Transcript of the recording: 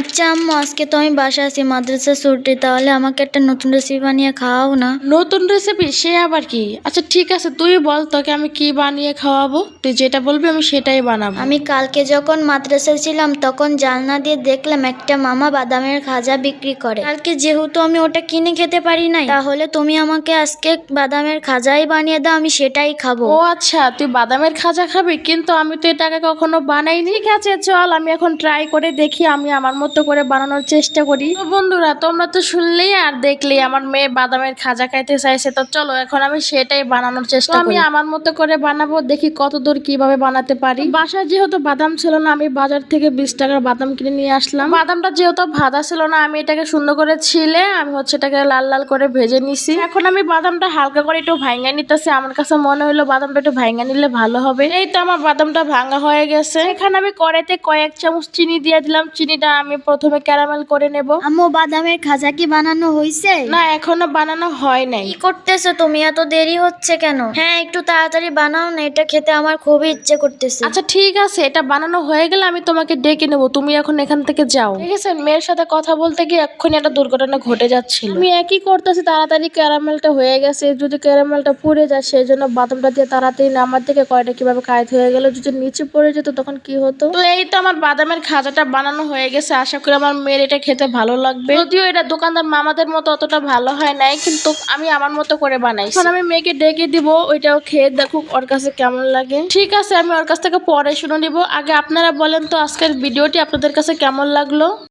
আচ্ছা আম্মু, আজকে তো আমি বাসায় আছি, মাদ্রাসা ছুটি, তাহলে আমাকে একটা নতুন রেসিপি বানিয়ে খাওয়াও না? নতুন রেসিপি? সে আবার কি? আচ্ছা ঠিক আছে, তুই বল তোকে আমি কি বানিয়ে খাওয়াবো। তুই যেটা বলবি আমি সেটাই বানাবো। আমি কালকে যখন মাদ্রাসায় ছিলাম তখন জানলা দিয়ে দেখলাম একটা মামা বাদামের খাজা বিক্রি করে। কালকে যেহেতু আমি ওটা কিনে খেতে পারি নাই, তাহলে তুমি আমাকে আজকে বাদামের খাজাই বানিয়ে দাও, আমি সেটাই খাবো। ও আচ্ছা, তুই বাদামের খাজা খাবি, কিন্তু আমি তো এটাকে কখনো বানাইনি। ঠিক আছে চল, আমি এখন ট্রাই করে দেখি, আমি আমার মতো করে বানানোর চেষ্টা করি। তো বন্ধুরা, তোমরা তো শুনলেই আর দেখলেই আমার মেয়ে বাদামের খাজা খাইতে চাইছে, তো চলো এখন আমি সেটাই বানানোর চেষ্টা করি। আমি আমার মতো করে বানাবো, দেখি কতদূর কিভাবে বানাতে পারি। বাসায় যেহেতু বাদাম ছিল না, আমি বাজার থেকে 20 টাকার বাদাম কিনে নিয়ে আসলাম। বাদামটা যেহেতু ভাজা ছিল না, আমি এটাকে সুন্দর করে ছিলে আমি এটাকে লাল লাল করে ভেজে নিছি। এখন আমি বাদামটা হালকা করে একটু ভাঙা নিতেছি। আমার কাছে মনে হলো বাদামটা একটু ভাঙা নিলে ভালো হবে। এই তো আমার বাদামটা ভাঙা হয়ে গেছে। এখানে আমি কড়াইতে কয়েক চামচ চিনি দিয়ে দিলাম। চিনিটা আমি প্রথমে ক্যারামেল করে নেব। আম্মু, বাদামের খাজা কি বানানো হয়েছে? না, এখনো বানানো হয় নাই। কি করতেছো তুমি? এত দেরি হচ্ছে কেন? হ্যাঁ, একটু তাড়াতাড়ি বানাও না, এটা খেতে আমার খুবই ইচ্ছে করতেছে। আচ্ছা ঠিক আছে, এটা বানানো হয়ে গেলে আমি তোমাকে ডেকে নেবো, তুমি এখন এখান থেকে যাও। ঠিক আছে, মেয়ের সাথে কথা বলতে গিয়ে এক্ষুনি একটা দুর্ঘটনা ঘটে যাচ্ছিল। আমি একই করতেছি, তাড়াতাড়ি ক্যারামেলটা হয়ে গেছে। যদি ক্যারামেলটা পুড়ে যায় সেই জন্য বাদামটা দিয়ে তাড়াতাড়ি নামার থেকে কয়টা কিভাবে কায়দ হয়ে গেল, যদি নিচে পড়ে যেত তখন কি হতো। তো এই তো আমার বাদামের খাজাটা বানানো হয়ে গেছে। আশা করি আমার মেয়ের এটা খেতে ভালো লাগবে। যদিও এটা দোকানদার মামাদের মতো অতটা ভালো হয় নাই, কিন্তু আমি আমার মতো করে বানাই। এখন আমি মেয়েকে ডেকে দিব, ওইটাও খেয়ে দেখুক ওর কাছে কেমন লাগে। ঠিক আছে, আমি ওর কাছ থেকে পরে শুনে নিব। আগে আপনারা বলেন তো আজকের ভিডিওটি আপনাদের কাছে কেমন লাগলো।